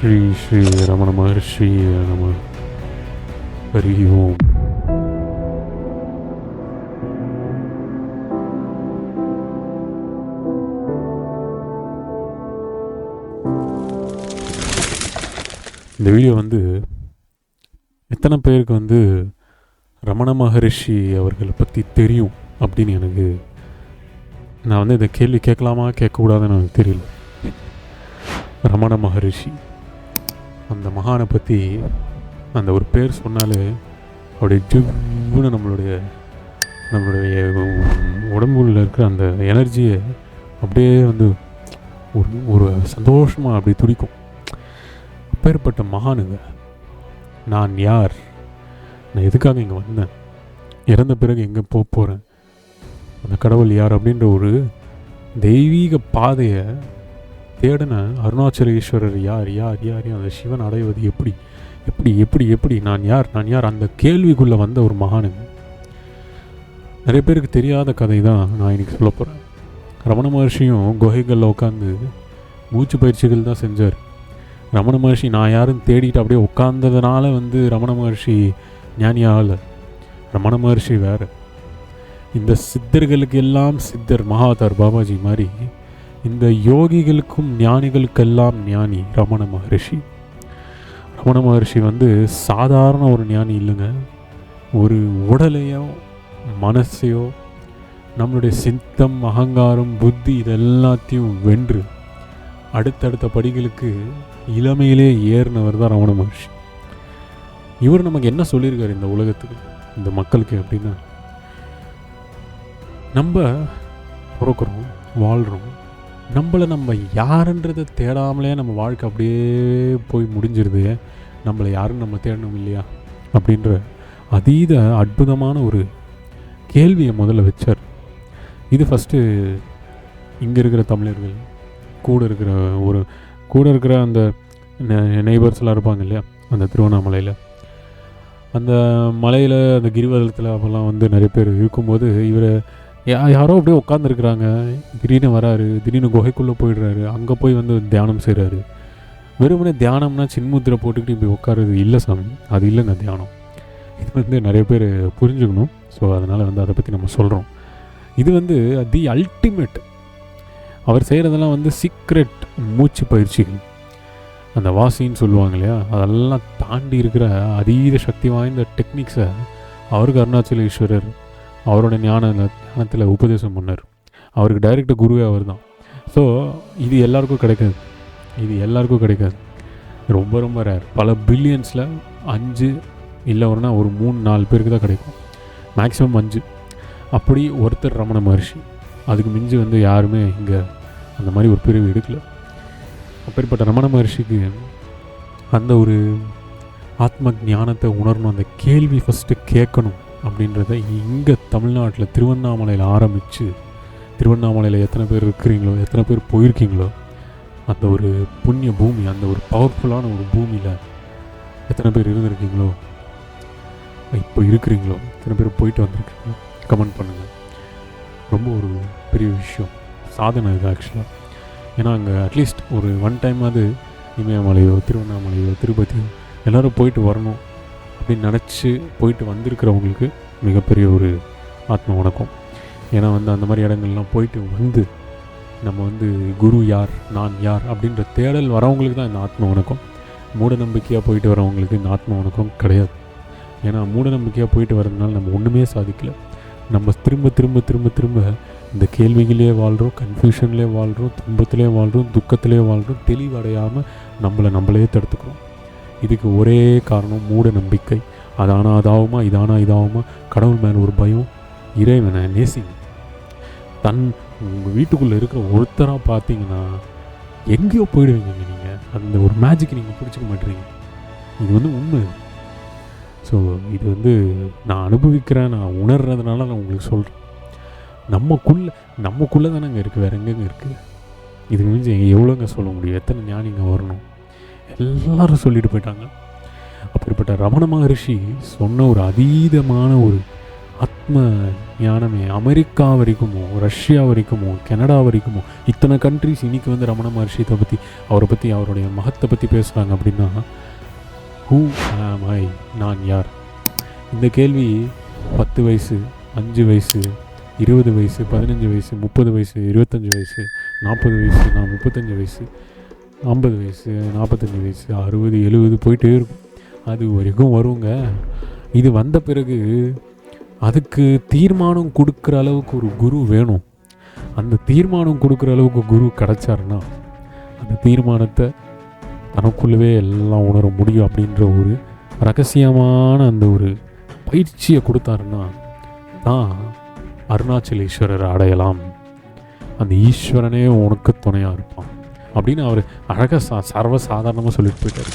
ஸ்ரீ ஸ்ரீ ரமண மகர்ஷி நம. ஹரி ஓம். இந்த வீடியோ எத்தனை பேருக்கு ரமண மகரிஷி அவர்களை பற்றி தெரியும் அப்படின்னு எனக்கு நான் இதை கேள்வி கேட்கலாமா கேட்கக்கூடாதுன்னு எனக்கு தெரியல. ரமண மகரிஷி அந்த மகானை பற்றி அந்த ஒரு பேர் சொன்னாலே அப்படியே ஜிவ்வுன்னு நம்மளுடைய உடம்புல இருக்கிற அந்த எனர்ஜியை அப்படியே ஒரு சந்தோஷமாக அப்படி துடிக்கும். அப்பேற்பட்ட மகானுங்க. நான் யார், நான் எதுக்காக இங்கே வந்தேன், இறந்த பிறகு எங்கே போகிறேன், அந்த கடவுள் யார் அப்படின்ற ஒரு தெய்வீக பாதையை தேடின அருணாச்சல ஈஸ்வரர் யார் யார் யார் அந்த சிவன் அடைவது எப்படி எப்படி எப்படி எப்படி நான் யார் அந்த கேள்விக்குள்ளே வந்த ஒரு மகானுங்க. நிறைய பேருக்கு தெரியாத கதை தான் நான் இன்றைக்கி சொல்ல போகிறேன். ரமண மகர்ஷியும் குகைகளில் உட்காந்து மூச்சு பயிற்சிகள் தான் செஞ்சார். ரமண மகர்ஷி நான் யாருன்னு தேடிட்டு அப்படியே உட்கார்ந்ததுனால ரமண மகர்ஷி ஞானி ஆகலை. ரமண மகர்ஷி வேறு. இந்த சித்தர்களுக்கு எல்லாம் சித்தர் மகாதார் பாபாஜி மாதிரி இந்த யோகிகளுக்கும் ஞானிகளுக்கெல்லாம் ஞானி ரமண மகரிஷி. ரமண மகர்ஷி சாதாரண ஒரு ஞானி இல்லைங்க. ஒரு உடலையோ மனசையோ நம்மளுடைய சித்தம் அகங்காரம் புத்தி இதெல்லாத்தையும் வென்று அடுத்தடுத்த படிகளுக்கு இளமையிலே ஏறினவர் தான் ரமண மகர்ஷி. இவர் நமக்கு என்ன சொல்லியிருக்கார் இந்த உலகத்துக்கு, இந்த மக்களுக்கு அப்படின்னா, நம்ம பிறக்கிறோம், வாழ்கிறோம், நம்மளை நம்ம யாருன்றதை தேடாமலே நம்ம வாழ்க்கை அப்படியே போய் முடிஞ்சிருது. நம்மளை யாருன்னு நம்ம தேடணும் இல்லையா அப்படின்ற அதீத அற்புதமான ஒரு கேள்வியை முதல்ல வச்சார். இது ஃபஸ்ட்டு இங்கே இருக்கிற தமிழர்கள் கூட இருக்கிற அந்த நெய்பர்ஸ்லாம் இருப்பாங்க இல்லையா, அந்த திருவண்ணாமலையில் அந்த மலையில் அந்த கிரிவலத்தில் அப்போல்லாம் நிறைய பேர் இருக்கும்போது இவர் யாரோ அப்படியே உட்காந்துருக்குறாங்க. திடீர்னு வராரு, திடீர்னு குகைக்குள்ளே போயிடுறாரு. அங்கே போய் தியானம் செய்கிறாரு. வெறுமனே தியானம்னா சின்முத்திரை போட்டுக்கிட்டு இப்படி உட்காருது இல்லை சாமி, அது இல்லைங்க தியானம். இது நிறைய பேர் புரிஞ்சுக்கணும். ஸோ அதனால் அதை பற்றி நம்ம சொல்கிறோம். இது தி அல்டிமேட். அவர் செய்கிறதெல்லாம் சீக்ரெட் மூச்சு பயிற்சிகள், அந்த வாசின்னு சொல்லுவாங்க இல்லையா, அதெல்லாம் தாண்டி இருக்கிற அதீத சக்தி வாய்ந்த டெக்னிக்ஸை அவருக்கு அருணாச்சல ஈஸ்வரர் அவரோட ஞானத்தில் உபதேசம் பண்ணார். அவருக்கு டைரக்ட் குருவே அவர் தான். ஸோ இது எல்லாருக்கும் கிடைக்காது. ரொம்ப ரொம்ப ரேர். பல பில்லியன்ஸில் 5 இல்லை ஒரு 3-4 பேருக்கு தான் கிடைக்கும். மேக்ஸிமம் 5. அப்படி ஒருத்தர் ரமண மகர்ஷி. அதுக்கு மிஞ்சி யாருமே இங்கே அந்த மாதிரி ஒரு பிரிவு எடுக்கலை. அப்பேற்பட்ட ரமண மகர்ஷிக்கு அந்த ஒரு ஆத்ம ஞானத்தை உணரணும், அந்த கேள்வி ஃபஸ்ட்டு கேட்கணும் அப்படின்றத இங்கே தமிழ்நாட்டில் திருவண்ணாமலையில் ஆரம்பித்து, திருவண்ணாமலையில் எத்தனை பேர் இருக்கிறீங்களோ, எத்தனை பேர் போயிருக்கீங்களோ, அந்த ஒரு புண்ணிய பூமி, அந்த ஒரு பவர்ஃபுல்லான ஒரு பூமியில் எத்தனை பேர் இருந்திருக்கீங்களோ, இப்போ இருக்கிறீங்களோ, எத்தனை பேர் போயிட்டு வந்திருக்கீங்களோ கமெண்ட் பண்ணுங்கள். ரொம்ப ஒரு பெரிய விஷயம், சாதனை இது ஆக்சுவலாக. ஏன்னா அங்கே அட்லீஸ்ட் ஒரு 1 டைமாவது இமயமலையோ திருவண்ணாமலையோ திருப்பதியோ எல்லோரும் போயிட்டு வரணும் அப்படின்னு நினச்சி போயிட்டு வந்திருக்கிறவங்களுக்கு மிகப்பெரிய ஒரு ஆத்ம வணக்கம். ஏன்னா அந்த மாதிரி இடங்கள்லாம் போயிட்டு நம்ம குரு யார், நான் யார் அப்படின்ற தேடல் வரவங்களுக்கு தான் இந்த ஆத்ம வணக்கம். மூட நம்பிக்கையாக போயிட்டு வரவங்களுக்கு இந்த ஆத்ம வணக்கம் கிடையாது. ஏன்னா மூட நம்பிக்கையாக போயிட்டு வரதுனால நம்ம ஒன்றுமே சாதிக்கலை. நம்ம திரும்ப திரும்ப திரும்ப திரும்ப இந்த கேள்விகளே வாழ்கிறோம், கன்ஃபியூஷன்லேயே வாழ்கிறோம், துன்பத்திலே வாழ்கிறோம், துக்கத்திலே வாழ்கிறோம், தெளிவடையாமல் நம்மளே தடுத்துக்கிறோம். இதுக்கு ஒரே காரணம் மூட நம்பிக்கை. அதானா அதாகுமா, இதானா இதாகுமா, கடவுள் மேலே ஒரு பயம், இறைவனை நேசிங்க. உங்கள் வீட்டுக்குள்ளே இருக்கிற ஒருத்தராக பார்த்தீங்கன்னா எங்கேயோ போயிடுவீங்க நீங்கள். அந்த ஒரு மேஜிக் நீங்கள் பிடிச்சிக்க மாட்டீங்க. இது உண்மை. ஸோ இது நான் அனுபவிக்கிறேன், நான் உணர்றதுனால நான் உங்களுக்கு சொல்கிறேன். நமக்குள்ளே தானே அங்கே இருக்குது, வேறு எங்கெங்கே இருக்குது. இது மிஞ்சி எவ்வளோங்க சொல்ல முடியும், எத்தனை ஞானிங்க வரணும், எல்லாரும் சொல்லிட்டு போயிட்டாங்க. அப்படிப்பட்ட ரமண மகரிஷி சொன்ன ஒரு அதீதமான ஒரு ஆத்ம ஆத்ம ஞானமே அமெரிக்கா வரைக்குமோ, ரஷ்யா வரைக்குமோ, கனடா வரைக்குமோ, இத்தனை கண்ட்ரிஸ் இன்றைக்கி வந்து ரமண மகர்ஷியை பற்றி, அவரை பற்றி, அவருடைய மகத்தை பற்றி பேசுகிறாங்க அப்படின்னா, ஹூ ஆம் ஐ, நான் யார்? இந்த கேள்வி 10 வயசு, 5 வயசு, 20 வயசு, 15 வயசு, 30 வயசு, 25 வயசு, 40 வயசு, நான் 35 வயசு, 50 வயசு, 45 வயசு, 60, 70 போயிட்டே இருக்கும். அது வரைக்கும் வருங்க. இது வந்த பிறகு அதுக்கு தீர்மானம் கொடுக்குற அளவுக்கு ஒரு குரு வேணும். அந்த தீர்மானம் கொடுக்குற அளவுக்கு குரு கிடச்சாருன்னா அந்த தீர்மானத்தை தனக்குள்ளவே எல்லாம் உணர முடியும் அப்படின்ற ஒரு ரகசியமான அந்த ஒரு பயிற்சியை கொடுத்தாருன்னா தான் அருணாச்சலேஸ்வரர் அடையலாம். அந்த ஈஸ்வரனே உனக்கு துணையாக இருப்பான் அப்படின்னு அவர் அழகாக சர்வசாதாரணமாக சொல்லிட்டு போயிட்டார்.